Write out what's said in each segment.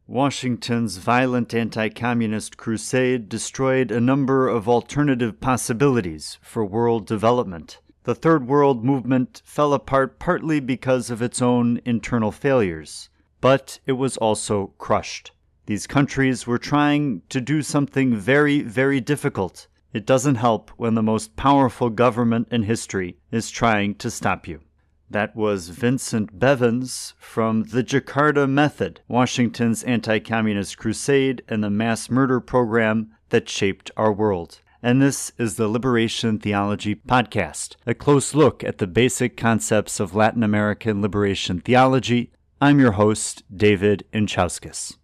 Washington's violent anti-communist crusade destroyed a number of alternative possibilities for world development. The Third World movement fell apart partly because of its own internal failures, but it was also crushed. These countries were trying to do something very, very difficult. It doesn't help when the most powerful government in history is trying to stop you. That was Vincent Bevins from the Jakarta Method, Washington's anti-communist crusade and the mass murder program that shaped our world. And this is the Liberation Theology Podcast, a close look at the basic concepts of Latin American liberation theology. I'm your host, David Inchauskas.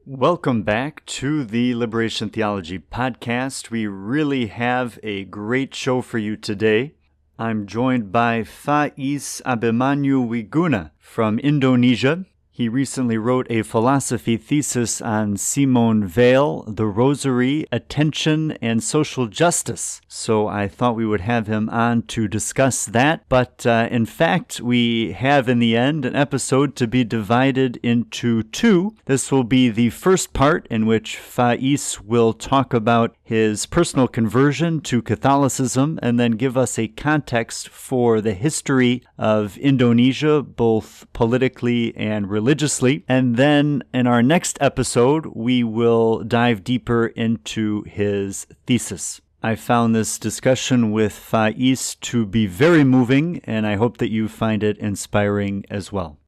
Welcome back to the Liberation Theology Podcast. We really have a great show for you today. I'm joined by Faiz Abimanyu Wiguna from Indonesia. He recently wrote a philosophy thesis on Simone Weil, the Rosary, Attention, and Social Justice. So I thought we would have him on to discuss that. But in fact, we have in the end an episode to be divided into two. This will be the first part in which Faiz will talk about his personal conversion to Catholicism and then give us a context for the history of Indonesia, both politically and religiously. And then in our next episode, we will dive deeper into his thesis. I found this discussion with Faiz to be very moving, and I hope that you find it inspiring as well.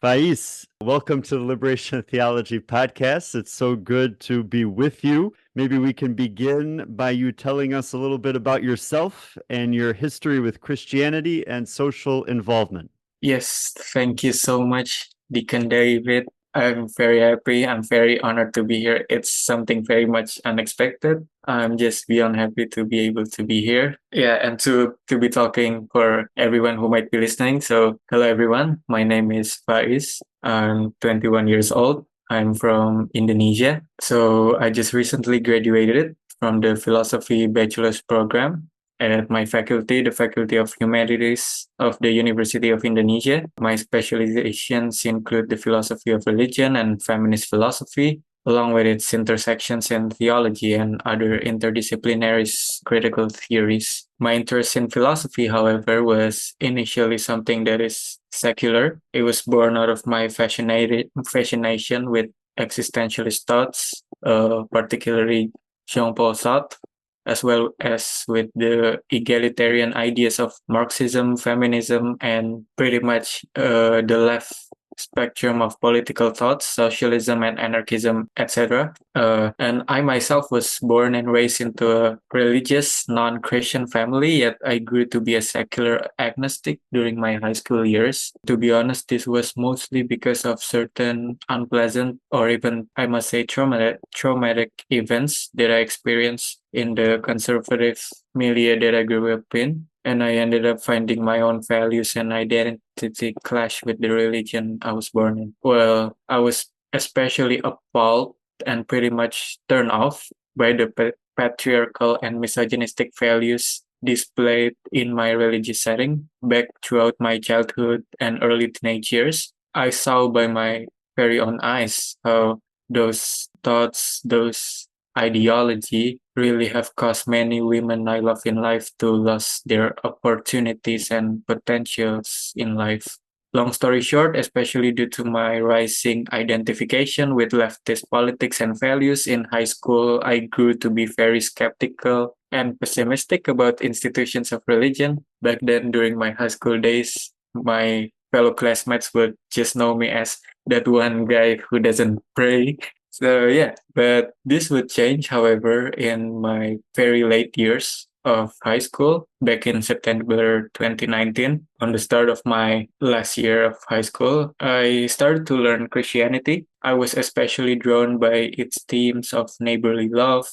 Faiz, welcome to the Liberation Theology Podcast. It's so good to be with you. Maybe we can begin by you telling us a little bit about yourself and your history with Christianity and social involvement. Yes, thank you so much, Deacon David. I'm very happy. I'm very honored to be here. It's something very much unexpected. I'm just beyond happy to be able to be here. Yeah, and to be talking for everyone who might be listening. So, hello everyone. My name is Faiz. I'm 21 years old. I'm from Indonesia. So, I just recently graduated from the philosophy bachelor's program at my faculty, the Faculty of Humanities of the University of Indonesia. My specializations include the philosophy of religion and feminist philosophy, along with its intersections in theology and other interdisciplinary critical theories. My interest in philosophy, however, was initially something that is secular. It was born out of my fascination with existentialist thoughts, particularly Jean-Paul Sartre, as well as with the egalitarian ideas of Marxism, feminism, and pretty much the left spectrum of political thoughts, socialism and anarchism, etc. And I myself was born and raised into a religious, non-Christian family, yet I grew to be a secular agnostic during my high school years. To be honest, this was mostly because of certain unpleasant or even, I must say, traumatic events that I experienced in the conservative milieu that I grew up in. And I ended up finding my own values and identity clash with the religion I was born in. Well, I was especially appalled and pretty much turned off by the patriarchal and misogynistic values displayed in my religious setting back throughout my childhood and early teenage years. I saw by my very own eyes how those thoughts, those ideology really have caused many women I love in life to lose their opportunities and potentials in life. Long story short, especially due to my rising identification with leftist politics and values in high school, I grew to be very skeptical and pessimistic about institutions of religion. Back then, during my high school days, my fellow classmates would just know me as that one guy who doesn't pray. So yeah, but this would change, however, in my very late years of high school back in September 2019. On the start of my last year of high school, I started to learn Christianity. I was especially drawn by its themes of neighborly love,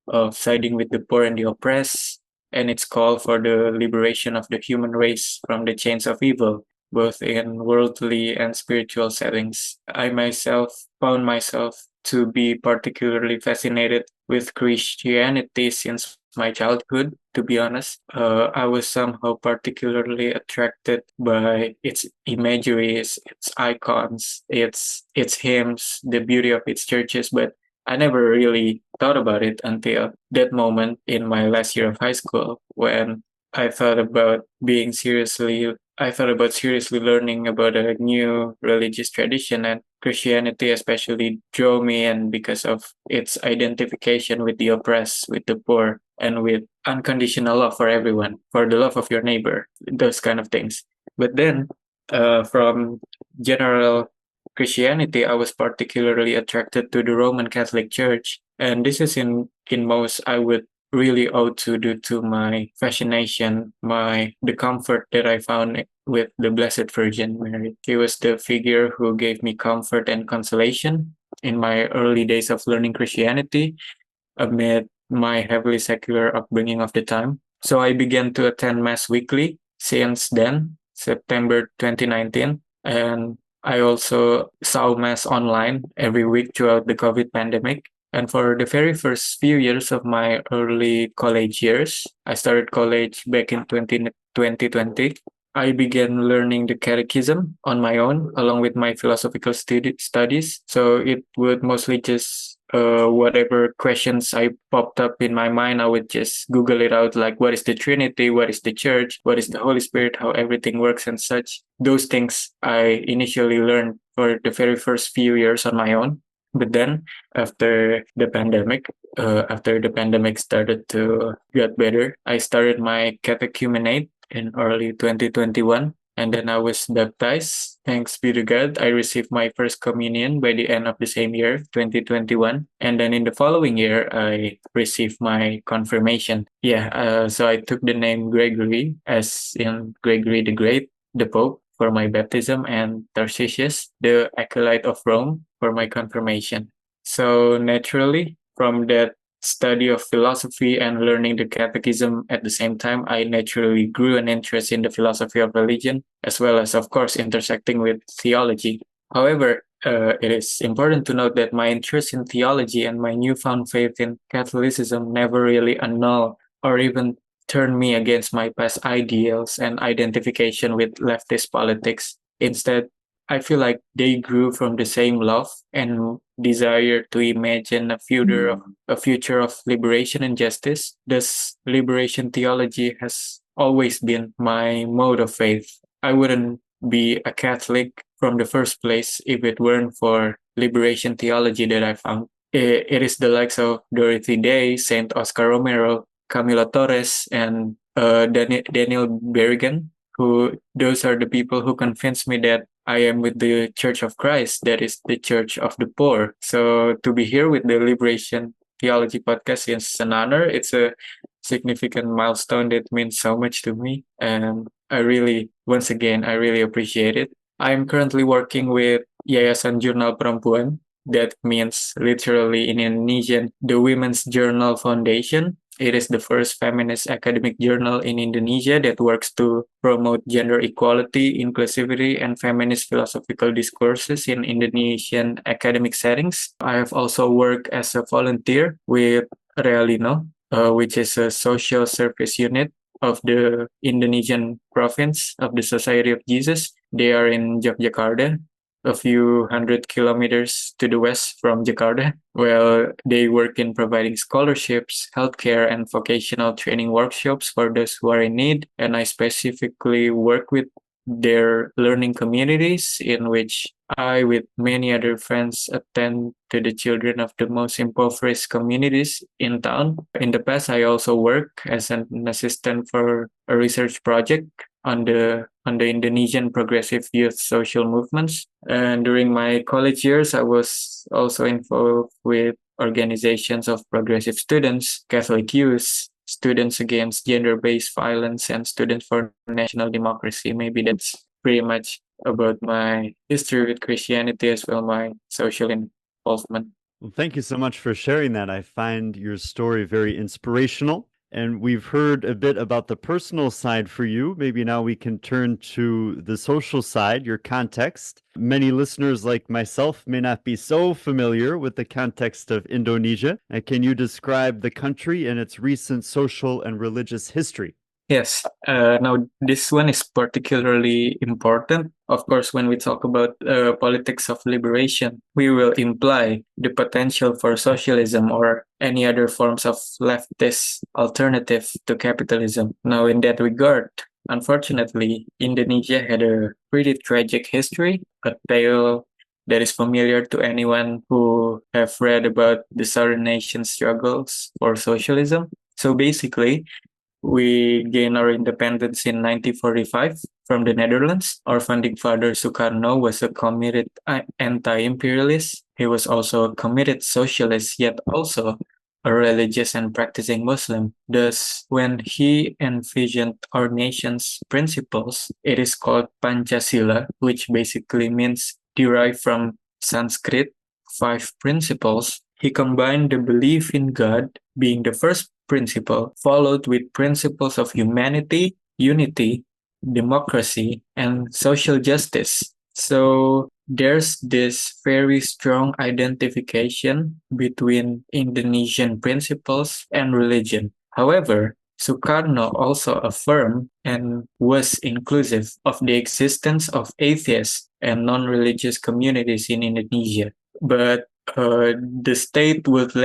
of siding with the poor and the oppressed, and its call for the liberation of the human race from the chains of evil, both in worldly and spiritual settings. I myself found myself to be particularly fascinated with Christianity since my childhood, to be honest. I was somehow particularly attracted by its imageries, its icons, its hymns, the beauty of its churches, but I never really thought about it until that moment in my last year of high school when I thought about seriously learning about a new religious tradition, and Christianity especially drew me in because of its identification with the oppressed, with the poor, and with unconditional love for everyone, for the love of your neighbor, those kind of things. But then, from general Christianity, I was particularly attracted to the Roman Catholic Church, and this is in most I would really owe to due to my fascination, the comfort that I found with the Blessed Virgin Mary. She was the figure who gave me comfort and consolation in my early days of learning Christianity amid my heavily secular upbringing of the time. So I began to attend Mass weekly since then, September 2019, and I also saw Mass online every week throughout the COVID pandemic. And for the very first few years of my early college years, I started college back in 2020. I began learning the catechism on my own, along with my philosophical studies. So it would mostly just whatever questions I popped up in my mind, I would just Google it out, like what is the Trinity, what is the Church, what is the Holy Spirit, how everything works and such. Those things I initially learned for the very first few years on my own. But then after the pandemic started to get better, I started my catechumenate in early 2021. And then I was baptized. Thanks be to God, I received my first communion by the end of the same year, 2021. And then in the following year, I received my confirmation. So I took the name Gregory, as in Gregory the Great, the Pope, for my baptism, and Tarcisius, the acolyte of Rome, for my confirmation. So naturally, from that study of philosophy and learning the catechism at the same time, I naturally grew an interest in the philosophy of religion, as well as, of course, intersecting with theology. However, it is important to note that my interest in theology and my newfound faith in Catholicism never really annulled or even turned me against my past ideals and identification with leftist politics. Instead, I feel like they grew from the same love and desire to imagine a future of liberation and justice. Thus, liberation theology has always been my mode of faith. I wouldn't be a Catholic from the first place if it weren't for liberation theology that I found. It is the likes of Dorothy Day, Saint Oscar Romero, Camilo Torres, and Daniel Berrigan, who those are the people who convinced me that I am with the Church of Christ, that is the Church of the Poor. So to be here with the Liberation Theology podcast is an honor. It's a significant milestone that means so much to me. And once again, I really appreciate it. I'm currently working with Yayasan Jurnal Perempuan. That means literally in Indonesian, the Women's Journal Foundation. It is the first feminist academic journal in Indonesia that works to promote gender equality, inclusivity, and feminist philosophical discourses in Indonesian academic settings. I have also worked as a volunteer with Realino, which is a social service unit of the Indonesian province of the Society of Jesus. They are in Yogyakarta, a few hundred kilometers to the west from Jakarta. Well, they work in providing scholarships, healthcare, and vocational training workshops for those who are in need. And I specifically work with their learning communities, in which I, with many other friends, attend to the children of the most impoverished communities in town. In the past, I also work as an assistant for a research project on the Indonesian progressive youth social movements. And during my college years, I was also involved with organizations of progressive students, Catholic youth, Students Against Gender-Based Violence and Students for National Democracy. Maybe that's pretty much about my history with Christianity as well, my social involvement. Well, thank you so much for sharing that. I find your story very inspirational. And we've heard a bit about the personal side for you. Maybe now we can turn to the social side, your context. Many listeners like myself may not be so familiar with the context of Indonesia. Can you describe the country and its recent social and religious history? Yes. Now, this one is particularly important. Of course, when we talk about politics of liberation, we will imply the potential for socialism or any other forms of leftist alternative to capitalism. Now, in that regard, unfortunately, Indonesia had a pretty tragic history, a tale that is familiar to anyone who have read about the Southern nation struggles for socialism. So basically, we gained our independence in 1945 from the Netherlands. Our founding father, Sukarno, was a committed anti-imperialist. He was also a committed socialist, yet also a religious and practicing Muslim. Thus, when he envisioned our nation's principles, it is called Pancasila, which basically means derived from Sanskrit, 5 principles. He combined the belief in God being the first principle, followed with principles of humanity, unity, democracy, and social justice. So there's this very strong identification between Indonesian principles and religion. However, Sukarno also affirmed and was inclusive of the existence of atheists and non-religious communities in Indonesia. But the state would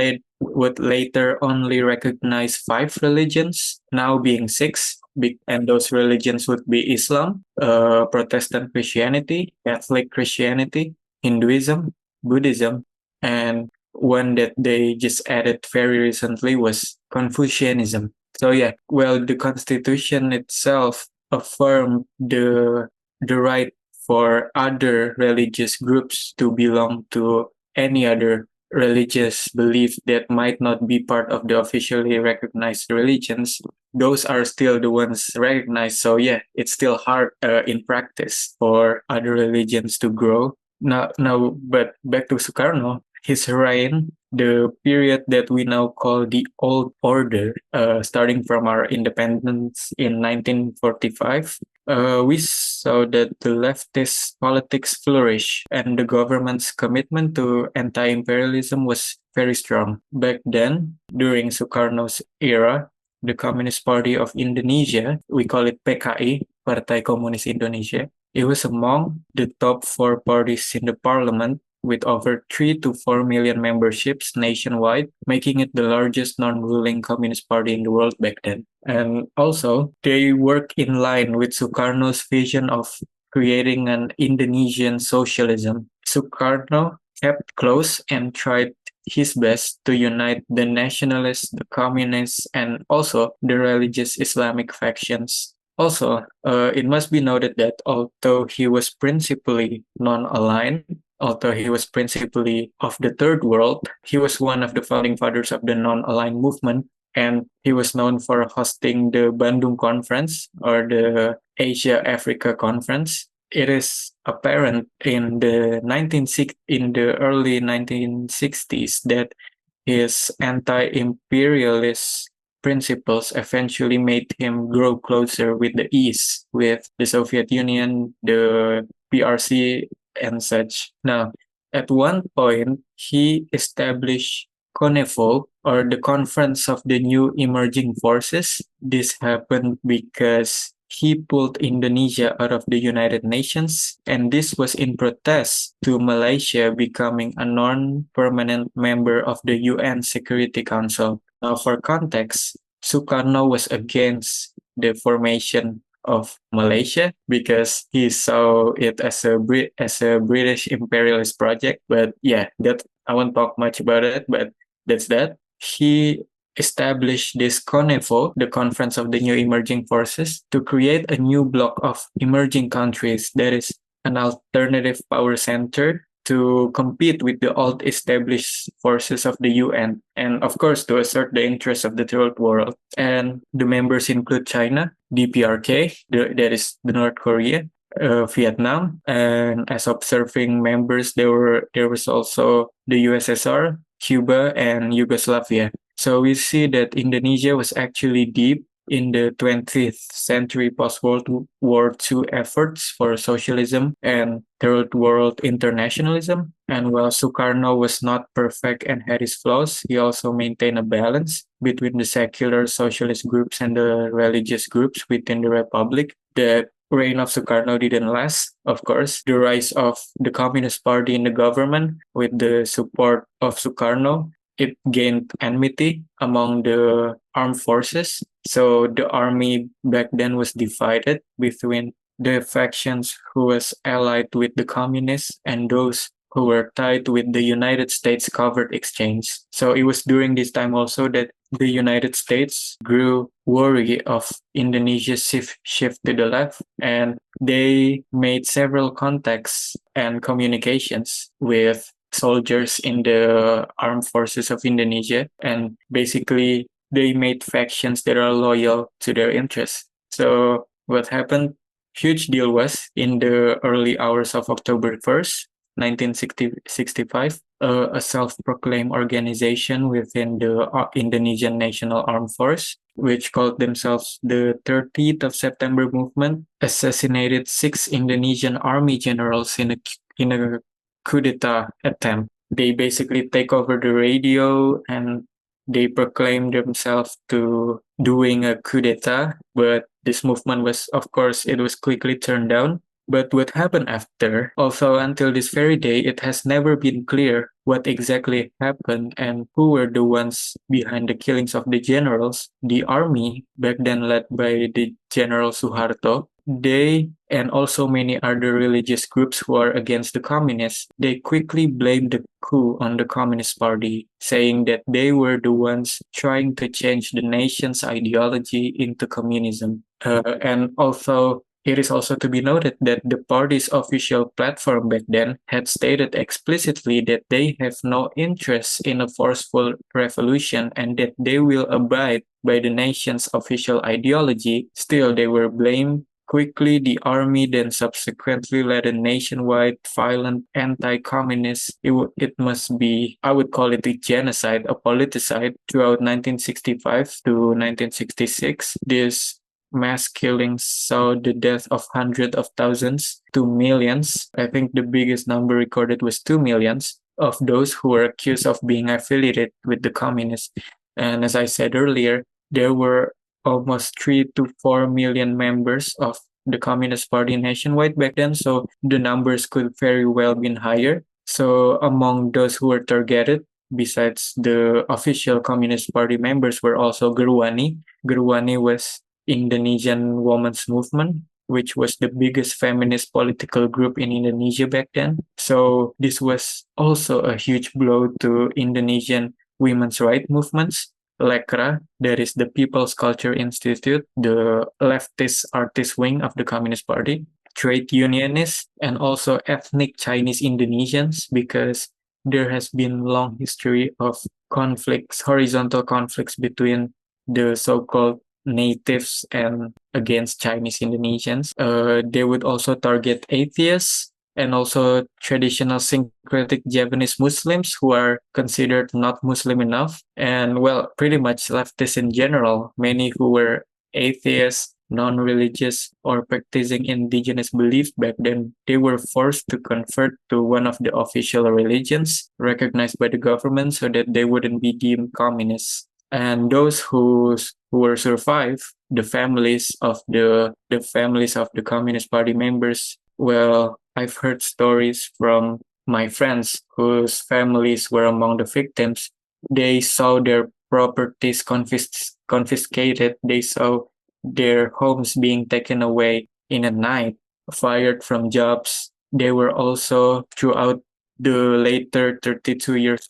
later only recognize 5 religions, now being 6, and those religions would be Islam, Protestant Christianity, Catholic Christianity, Hinduism, Buddhism, and one that they just added very recently was Confucianism. So yeah, well, the Constitution itself affirmed the right for other religious groups to belong to any other religious belief that might not be part of the officially recognized religions. Those are still the ones recognized. So yeah, it's still hard in practice for other religions to grow. Now, but back to Sukarno, his reign, the period that we now call the Old Order, starting from our independence in 1945, we saw that the leftist politics flourished and the government's commitment to anti-imperialism was very strong. Back then, during Sukarno's era, the Communist Party of Indonesia, we call it PKI, Partai Komunis Indonesia, it was among the top 4 parties in the parliament with over 3 to 4 million memberships nationwide, making it the largest non-ruling communist party in the world back then. And also, they work in line with Sukarno's vision of creating an Indonesian socialism. Sukarno kept close and tried his best to unite the nationalists, the communists, and also the religious Islamic factions. Also, it must be noted that although he was principally non-aligned, although he was principally of the Third World, he was one of the founding fathers of the non-aligned movement, and he was known for hosting the Bandung Conference or the Asia-Africa Conference. It is apparent in the early 1960s that his anti-imperialist principles eventually made him grow closer with the East, with the Soviet Union, the PRC, and such. Now, at one point, he established CONEFO, or the Conference of the New Emerging Forces. This happened because he pulled Indonesia out of the United Nations, and this was in protest to Malaysia becoming a non-permanent member of the UN Security Council. Now, for context, Sukarno was against the formation of Malaysia because he saw it as a British imperialist project. But yeah, that I won't talk much about it, but that's that. He established this CONEFO, the Conference of the New Emerging Forces, to create a new bloc of emerging countries that is an alternative power center to compete with the old established forces of the UN, and of course to assert the interests of the third world. And the members include China, DPRK, that is the North Korea, Vietnam, and as observing members, there was also the USSR, Cuba, and Yugoslavia. So we see that Indonesia was actually deep in the 20th century post-World War II efforts for socialism and third world internationalism. And while Sukarno was not perfect and had his flaws, he also maintained a balance between the secular socialist groups and the religious groups within the republic. The reign of Sukarno didn't last, of course. The rise of the Communist Party in the government with the support of Sukarno, it gained enmity among the armed forces. So the army back then was divided between the factions who was allied with the communists and those who were tied with the United States Covert Exchange. So it was during this time also that the United States grew worried of Indonesia's shift to the left, and they made several contacts and communications with soldiers in the armed forces of Indonesia, and basically they made factions that are loyal to their interests. So what happened? Huge deal was in the early hours of October 1st, 1965, a self-proclaimed organization within the Indonesian National Armed Force, which called themselves the 30th of September Movement, assassinated 6 Indonesian army generals in a coup d'etat attempt. They basically take over the radio and they proclaim themselves to doing a coup d'etat, but this movement was, of course, it was quickly turned down. But what happened after, also until this very day, it has never been clear what exactly happened and who were the ones behind the killings of the generals. The army, back then led by the General Suharto, they and also many other religious groups who are against the communists, they quickly blamed the coup on the Communist Party, saying that they were the ones trying to change the nation's ideology into communism. And also, it is also to be noted that the party's official platform back then had stated explicitly that they have no interest in a forceful revolution and that they will abide by the nation's official ideology. Still, they were blamed. Quickly, the army then subsequently led a nationwide violent anti-communist, it must be, I would call it a genocide, a politicide, throughout 1965 to 1966. This mass killings saw the death of hundreds of thousands to millions. I think the biggest number recorded was 2 millions of those who were accused of being affiliated with the communists. And as I said earlier, there were almost 3 to 4 million members of the Communist Party nationwide back then, so the numbers could very well be higher. So among those who were targeted, besides the official Communist Party members, were also Gerwani. Gerwani was Indonesian Women's Movement, which was the biggest feminist political group in Indonesia back then. So this was also a huge blow to Indonesian women's rights movements. LECRA, that is the People's Culture Institute, the leftist artist wing of the Communist Party, trade unionists, and also ethnic Chinese Indonesians, because there has been long history of conflicts, horizontal conflicts between the so-called natives and against Chinese Indonesians. They would also target atheists and also traditional syncretic Japanese Muslims who are considered not Muslim enough. And well, pretty much leftists in general, many who were atheists, non-religious, or practicing indigenous beliefs back then, they were forced to convert to one of the official religions recognized by the government so that they wouldn't be deemed communists. And those who were survived, the families of the Communist Party members, well, I've heard stories from my friends whose families were among the victims. They saw their properties confiscated. They saw their homes being taken away in a night, fired from jobs. They were also, throughout the later 32 years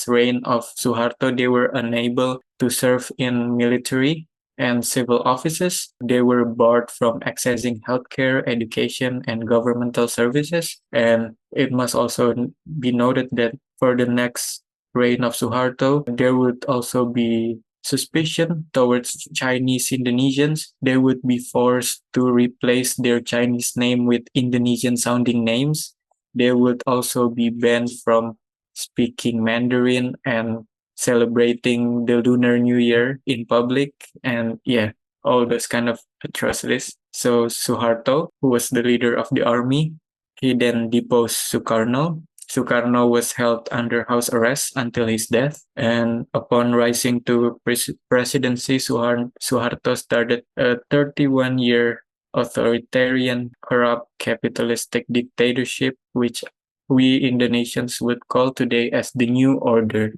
reign of Suharto, they were unable to serve in military. and civil offices. They were barred from accessing healthcare, education, and governmental services. And it must also be noted that for the next reign of Suharto, there would also be suspicion towards Chinese Indonesians. They would be forced to replace their Chinese name with Indonesian sounding names. They would also be banned from speaking Mandarin and celebrating the Lunar New Year in public. And yeah, all those kind of atrocities. So Suharto, who was the leader of the army, he then deposed Sukarno. Sukarno was held under house arrest until his death, and upon rising to presidency, Suharto started a 31-year authoritarian, corrupt, capitalistic dictatorship, which we Indonesians would call today as the New Order.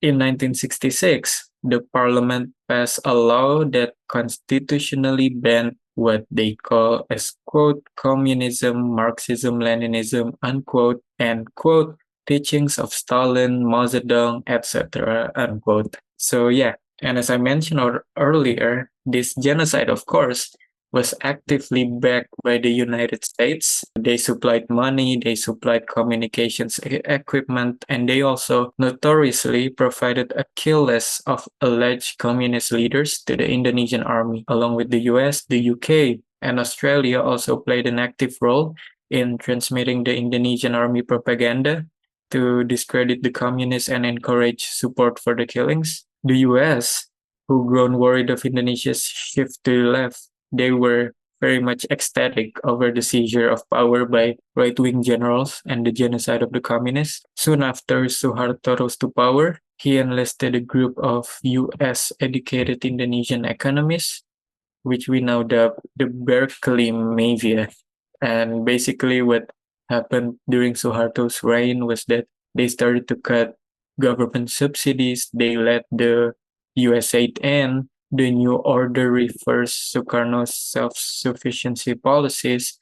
In 1966, the parliament passed a law that constitutionally banned what they call as quote communism, Marxism, Leninism, unquote, and quote teachings of Stalin, Mao Zedong, etc. unquote. So yeah, and as I mentioned earlier, this genocide, of course, was actively backed by the United States. They supplied money, they supplied communications equipment, and they also notoriously provided a kill list of alleged communist leaders to the Indonesian army, along with the US, the UK, and Australia also played an active role in transmitting the Indonesian army propaganda to discredit the communists and encourage support for the killings. The US, who grown worried of Indonesia's shift to the left, they were very much ecstatic over the seizure of power by right-wing generals and the genocide of the communists. Soon after Suharto rose to power, he enlisted a group of US-educated Indonesian economists, which we now dub the Berkeley Mafia. And basically what happened during Suharto's reign was that they started to cut government subsidies, they let the US aid in. The new order refers Sukarno's self-sufficiency policies,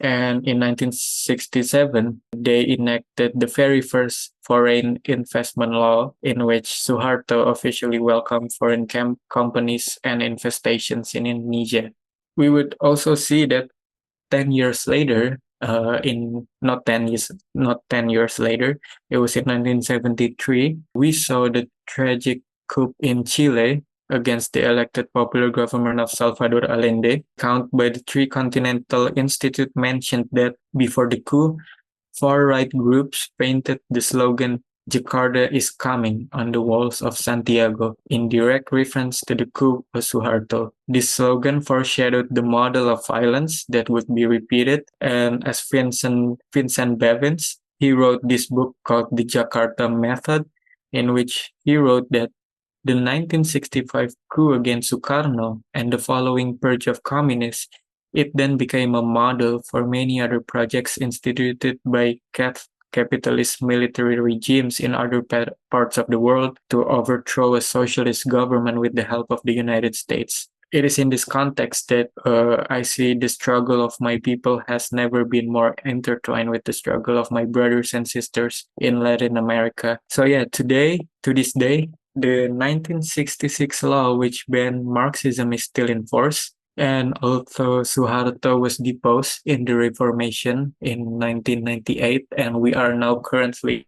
and in 1967, they enacted the very first foreign investment law in which Suharto officially welcomed foreign companies and infestations in Indonesia. We would also see that 10 years later, not 10 years later, it was in 1973, we saw the tragic coup in Chile against the elected popular government of Salvador Allende. Count by the Three Continental Institute mentioned that before the coup, far-right groups painted the slogan Jakarta is coming on the walls of Santiago, in direct reference to the coup of Suharto. This slogan foreshadowed the model of violence that would be repeated, and as Vincent Bevins, he wrote this book called The Jakarta Method, in which he wrote that the 1965 coup against Sukarno and the following purge of communists, it then became a model for many other projects instituted by capitalist military regimes in other parts of the world to overthrow a socialist government with the help of the United States. It is in this context that I see the struggle of my people has never been more intertwined with the struggle of my brothers and sisters in Latin America. So yeah, to this day, the 1966 law which banned Marxism is still in force. And although Suharto was deposed in the Reformation in 1998, and we are now currently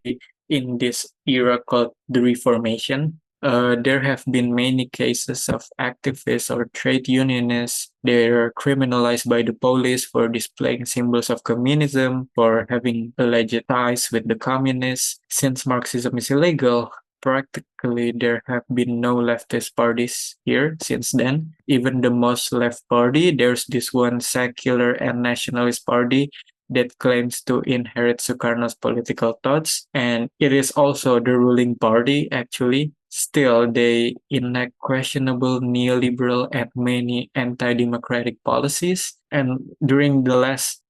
in this era called the Reformation, there have been many cases of activists or trade unionists. They're criminalized by the police for displaying symbols of communism, for having alleged ties with the communists. Since Marxism is illegal, practically there have been no leftist parties here since then. Even the most left party, there's this one secular and nationalist party that claims to inherit Sukarno's political thoughts, and it is also the ruling party actually. Still, they enact questionable neoliberal and many anti-democratic policies. And during the last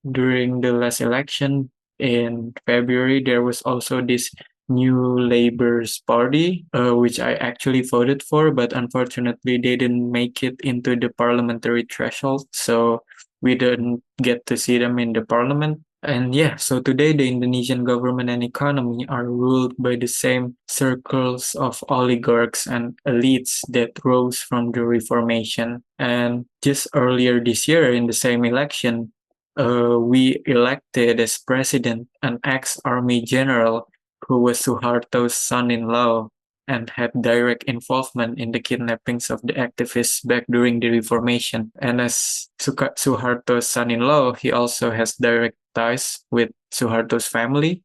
election in February, there was also this New Labour's Party, which I actually voted for, but unfortunately they didn't make it into the parliamentary threshold, so we didn't get to see them in the parliament. And yeah, so today the Indonesian government and economy are ruled by the same circles of oligarchs and elites that rose from the Reformation. And just earlier this year in the same election, we elected as president an ex-army general who was Suharto's son-in-law and had direct involvement in the kidnappings of the activists back during the Reformation. And as Suharto's son-in-law, he also has direct ties with Suharto's family,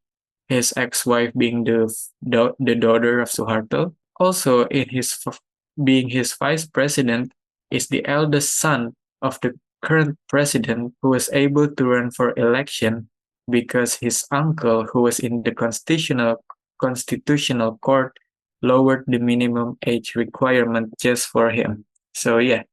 his ex-wife being the daughter of Suharto. Also, being his vice president is the eldest son of the current president who was able to run for election because his uncle, who was in the constitutional court, lowered the minimum age requirement just for him. So yeah,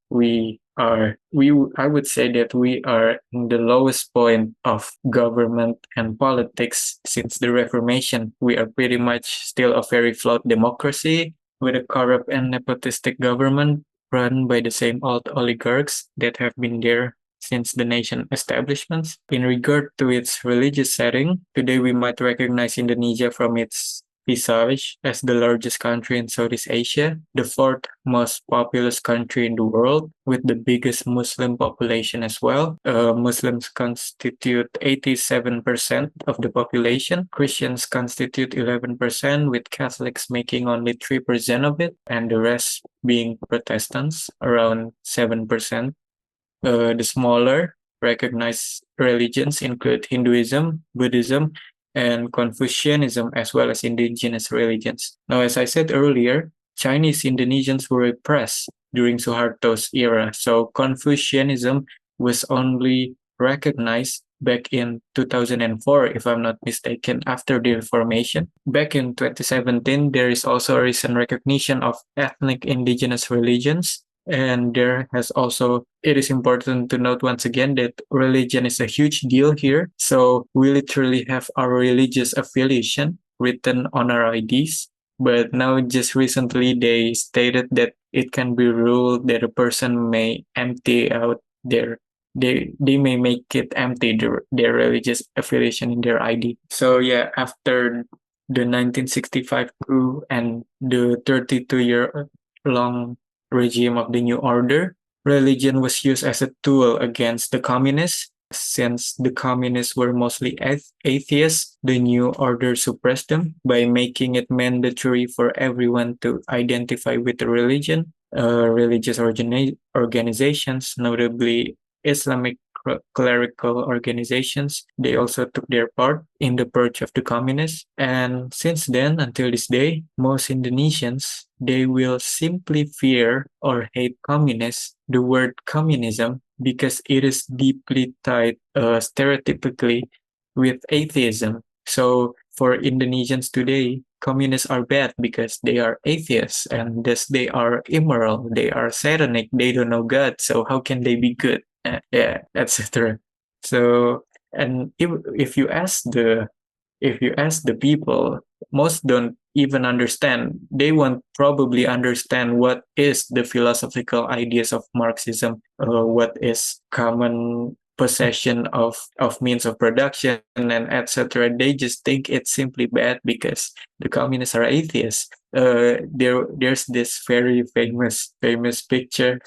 I would say that we are in the lowest point of government and politics since the Reformation. We are pretty much still a very flawed democracy with a corrupt and nepotistic government run by the same old oligarchs that have been there since the nation establishments. In regard to its religious setting, today we might recognize Indonesia from its visage as the largest country in Southeast Asia, the fourth most populous country in the world, with the biggest Muslim population as well. Muslims constitute 87% of the population. Christians constitute 11%, with Catholics making only 3% of it, and the rest being Protestants, around 7%. The smaller recognized religions include Hinduism, Buddhism, and Confucianism, as well as indigenous religions. Now, as I said earlier, Chinese Indonesians were repressed during Suharto's era, so Confucianism was only recognized back in 2004, if I'm not mistaken, after the Reformation. Back in 2017, there is also a recent recognition of ethnic indigenous religions. And it is important to note once again that religion is a huge deal here. So we literally have our religious affiliation written on our IDs. But now, just recently, they stated that it can be ruled that a person may empty out they may make it empty their religious affiliation in their ID. So yeah, after the 1965 coup and the 32-year long regime of the New Order, religion was used as a tool against the communists. Since the communists were mostly atheists, the New Order suppressed them by making it mandatory for everyone to identify with the religion. Religious organizations, notably Islamic clerical organizations, they also took their part in the purge of the communists. And since then, until this day, most Indonesians, they will simply fear or hate communists, the word communism, because it is deeply tied stereotypically with atheism. So for Indonesians today, communists are bad because they are atheists and thus they are immoral, they are satanic, they don't know God, so how can they be good? Yeah, etc. So, and if you ask the people, most don't even understand. They won't probably understand what is the philosophical ideas of Marxism, what is common possession of means of production, and etc. They just think it's simply bad because the communists are atheists. There's this very famous picture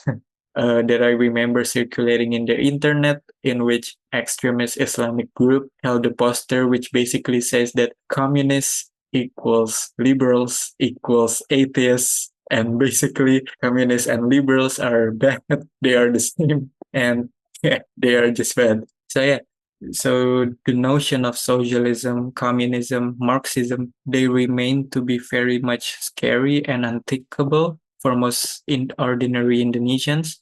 that I remember circulating in the internet, in which extremist Islamic group held a poster which basically says that communists equals liberals equals atheists, and basically communists and liberals are bad. They are the same, and yeah, they are just bad. So yeah. So the notion of socialism, communism, Marxism, they remain to be very much scary and unthinkable for most ordinary Indonesians.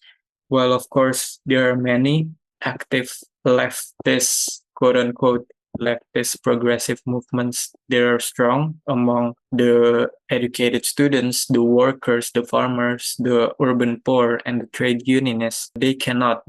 While of course there are many active leftist, quote unquote, leftist progressive movements that are strong among the educated students, the workers, the farmers, the urban poor, and the trade unionists. They cannot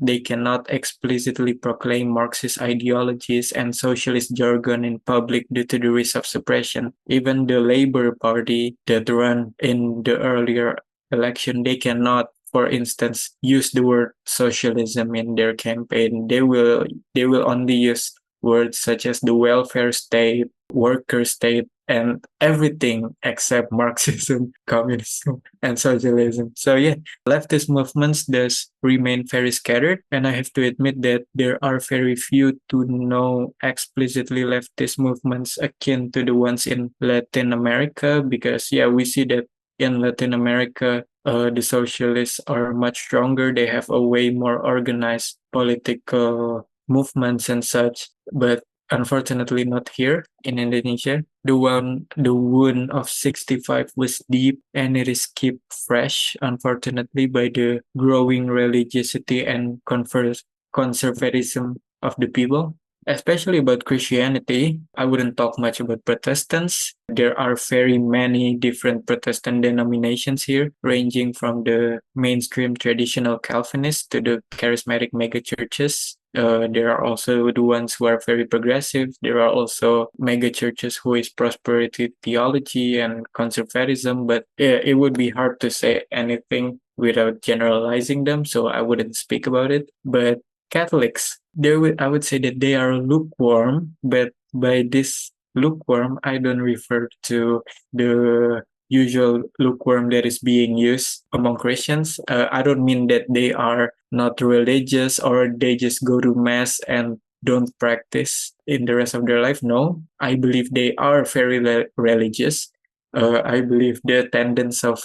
explicitly proclaim Marxist ideologies and socialist jargon in public due to the risk of suppression. Even the Labour Party that ran in the earlier election, they cannot, for instance, use the word socialism in their campaign. They will only use words such as the welfare state, worker state, and everything except Marxism, communism, and socialism. So yeah, leftist movements does remain very scattered, and I have to admit that there are very few to know explicitly leftist movements akin to the ones in Latin America, because yeah, we see that in Latin America, the socialists are much stronger. They have a way more organized political movements and such, but unfortunately not here in Indonesia. The wound of 65 was deep, and it is kept fresh, unfortunately, by the growing religiosity and conservatism of the people. Especially about Christianity, I wouldn't talk much about Protestants. There are very many different Protestant denominations here, ranging from the mainstream traditional Calvinists to the charismatic megachurches. There are also the ones who are very progressive. There are also megachurches who is prosperity theology and conservatism, but it would be hard to say anything without generalizing them, so I wouldn't speak about it. But Catholics, I would say that they are lukewarm, but by this lukewarm, I don't refer to the usual lukewarm that is being used among Christians. I don't mean that they are not religious or they just go to mass and don't practice in the rest of their life. No, I believe they are very religious. I believe the attendance of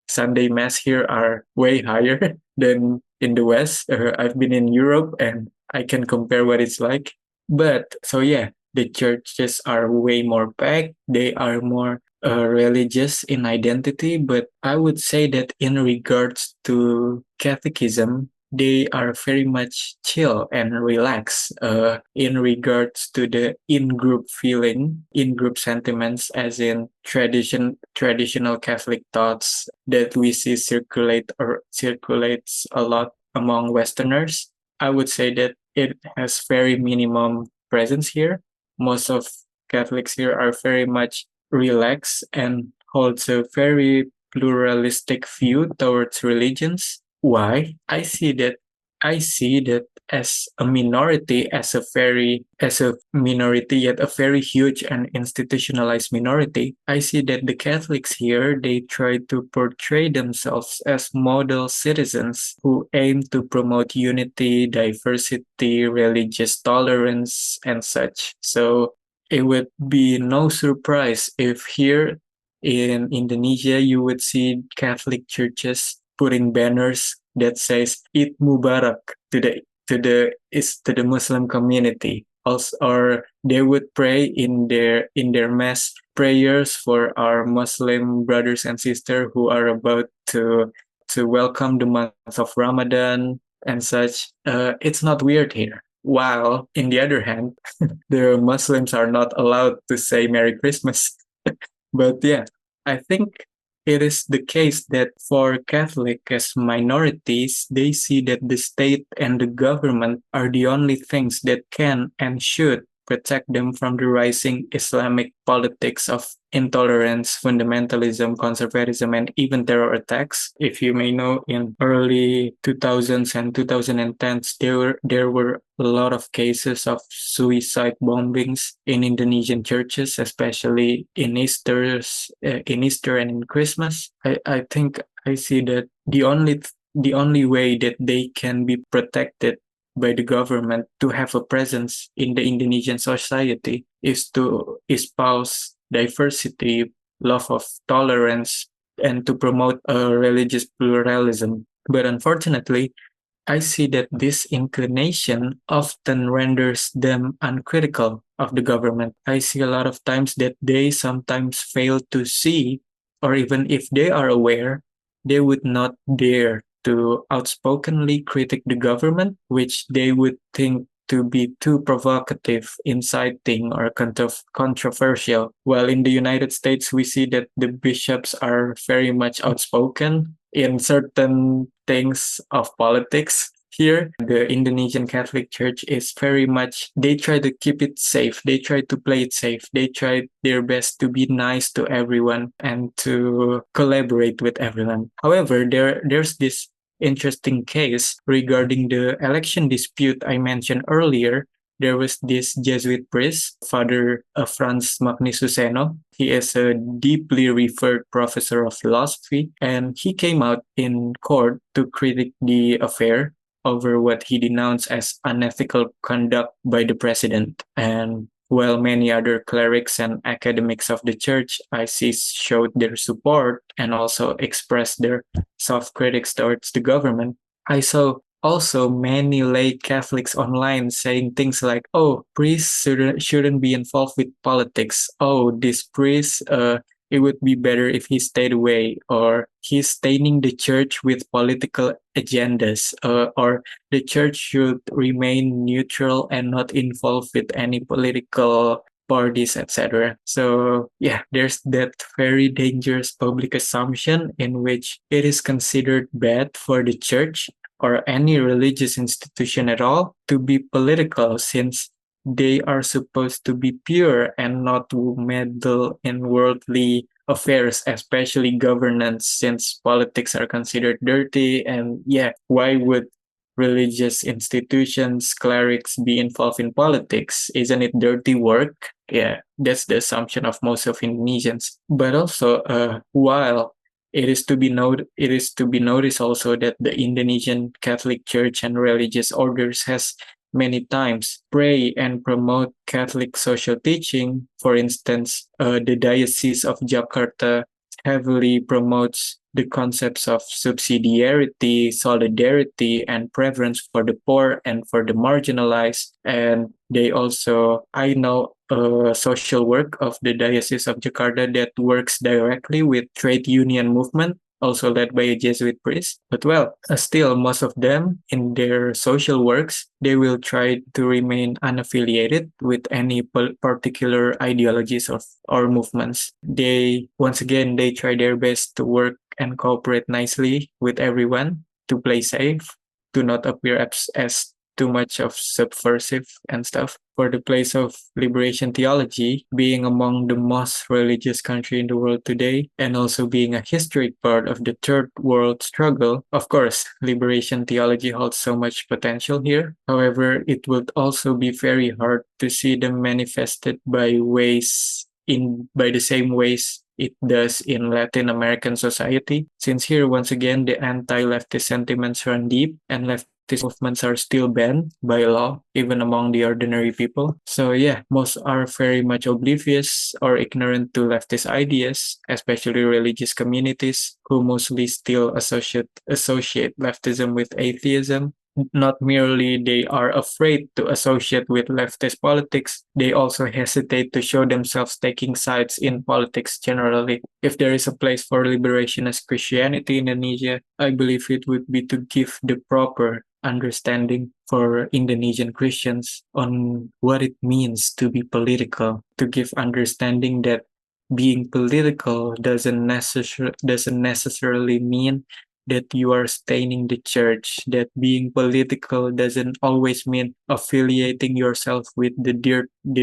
Sunday mass here are way higher than in the West. I've been in Europe and I can compare what it's like. But so yeah, the churches are way more packed. They are more religious in identity. But I would say that in regards to catechism, they are very much chill and relaxed in regards to the in-group feeling, in-group sentiments, as in traditional Catholic thoughts that we see circulates a lot among Westerners. I would say that it has very minimum presence here. Most of Catholics here are very much relaxed and holds a very pluralistic view towards religions. Why? I see that as a minority, as a minority, yet a very huge and institutionalized minority. I see that the Catholics here, they try to portray themselves as model citizens who aim to promote unity, diversity, religious tolerance, and such. So it would be no surprise if here in Indonesia you would see Catholic churches putting banners that says Eid Mubarak to the Muslim community. Also, or they would pray in their mass prayers for our Muslim brothers and sisters who are about to welcome the month of Ramadan and such. It's not weird here. While in the other hand, the Muslims are not allowed to say Merry Christmas. But yeah, I think it is the case that for Catholic as minorities, they see that the state and the government are the only things that can and should protect them from the rising Islamic politics of intolerance, fundamentalism, conservatism, and even terror attacks. If you may know, in early 2000s and 2010s, there were a lot of cases of suicide bombings in Indonesian churches, especially in Easter and in Christmas. I think I see that the only way that they can be protected by the government to have a presence in the Indonesian society is to espouse diversity, love of tolerance, and to promote a religious pluralism. But unfortunately, I see that this inclination often renders them uncritical of the government. I see a lot of times that they sometimes fail to see, or even if they are aware, they would not dare to outspokenly critique the government, which they would think to be too provocative, inciting, or controversial. While in the United States, we see that the bishops are very much outspoken in certain things of politics. Here, the Indonesian Catholic Church is very much, they try to keep it safe. They try to play it safe. They try their best to be nice to everyone and to collaborate with everyone. However, there's this interesting case regarding the election dispute I mentioned earlier there was this Jesuit priest, Father Franz Magnus Suseno. He is a deeply revered professor of philosophy, and he came out in court to critique the affair over what he denounced as unethical conduct by the president. And while many other clerics and academics of the church, ICs showed their support and also expressed their soft critics towards the government, I saw also many lay Catholics online saying things like, oh, priests shouldn't be involved with politics. Oh, this priest, it would be better if he stayed away, or he's staining the church with political agendas, or the church should remain neutral and not involved with any political parties, etc. So yeah, there's that very dangerous public assumption in which it is considered bad for the church or any religious institution at all to be political, since they are supposed to be pure and not to meddle in worldly affairs, especially governance, since politics are considered dirty. And yeah, why would religious institutions, clerics be involved in politics? Isn't it dirty work? Yeah, that's the assumption of most of Indonesians. But also, while it is to be noticed also that the Indonesian Catholic Church and religious orders has many times pray and promote Catholic social teaching. For instance, the Diocese of Jakarta heavily promotes the concepts of subsidiarity, solidarity, and preference for the poor and for the marginalized. And they also, I know, social work of the Diocese of Jakarta that works directly with trade union movement, also led by a Jesuit priest. But well, still, most of them in their social works, they will try to remain unaffiliated with any particular ideologies or movements. Once again, they try their best to work and cooperate nicely with everyone, to play safe, to not appear as too much of subversive and stuff. For the place of liberation theology, being among the most religious country in the world today, and also being a historic part of the third world struggle, of course, liberation theology holds so much potential here. However, it would also be very hard to see them manifested by the same ways it does in Latin American society, since here, once again, the anti-leftist sentiments run deep, and leftist movements are still banned by law, even among the ordinary people. So yeah, most are very much oblivious or ignorant to leftist ideas, especially religious communities who mostly still associate leftism with atheism. Not merely they are afraid to associate with leftist politics, they also hesitate to show themselves taking sides in politics generally. If there is a place for liberationist Christianity in Indonesia, I believe it would be to give the proper understanding for Indonesian Christians on what it means to be political, to give understanding that being political doesn't necessarily mean that you are staining the church, that being political doesn't always mean affiliating yourself with the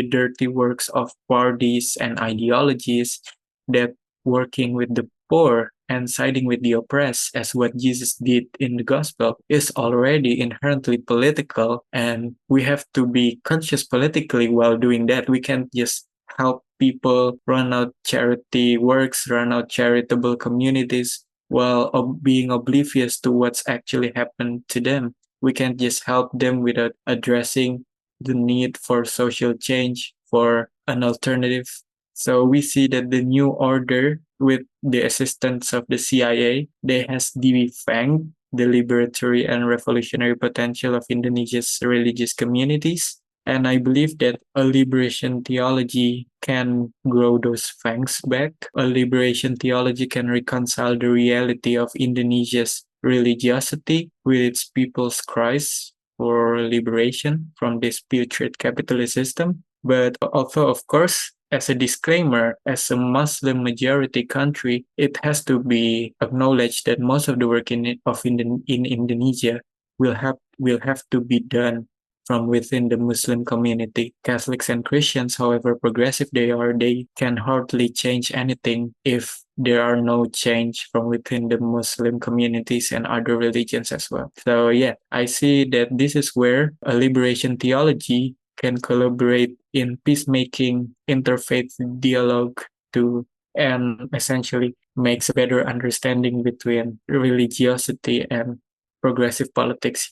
dirty works of parties and ideologies, that working with the poor and siding with the oppressed, as what Jesus did in the gospel, is already inherently political, and we have to be conscious politically while doing that. We can't just help people run out charity works, run out charitable communities, while being oblivious to what's actually happened to them. We can't just help them without addressing the need for social change, for an alternative. So we see that the new order, with the assistance of the CIA, they has defanged the liberatory and revolutionary potential of Indonesia's religious communities. And I believe that a liberation theology can grow those fangs back. A liberation theology can reconcile the reality of Indonesia's religiosity with its people's cries for liberation from this putrid capitalist system. But also, of course, as a disclaimer, as a Muslim majority country, it has to be acknowledged that most of the work in Indonesia will have to be done from within the Muslim community. Catholics and Christians, however progressive they are, they can hardly change anything if there are no change from within the Muslim communities and other religions as well. So yeah, I see that this is where a liberation theology can collaborate in peacemaking, interfaith dialogue and essentially makes a better understanding between religiosity and progressive politics.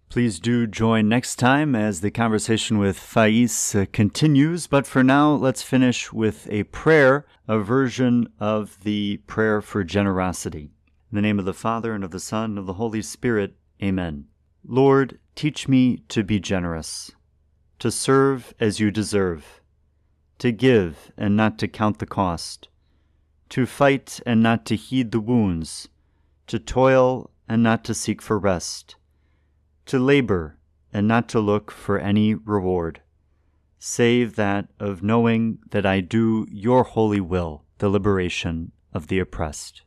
Please do join next time as the conversation with Faiz continues. But for now, let's finish with a prayer, a version of the prayer for generosity. In the name of the Father, and of the Son, and of the Holy Spirit, amen. Lord, teach me to be generous, to serve as you deserve, to give and not to count the cost, to fight and not to heed the wounds, to toil and not to seek for rest, to labor and not to look for any reward, save that of knowing that I do your holy will, the liberation of the oppressed.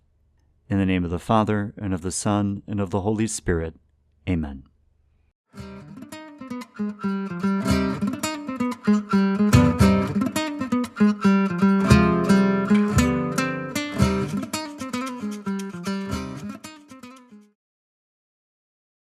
In the name of the Father, and of the Son, and of the Holy Spirit, amen.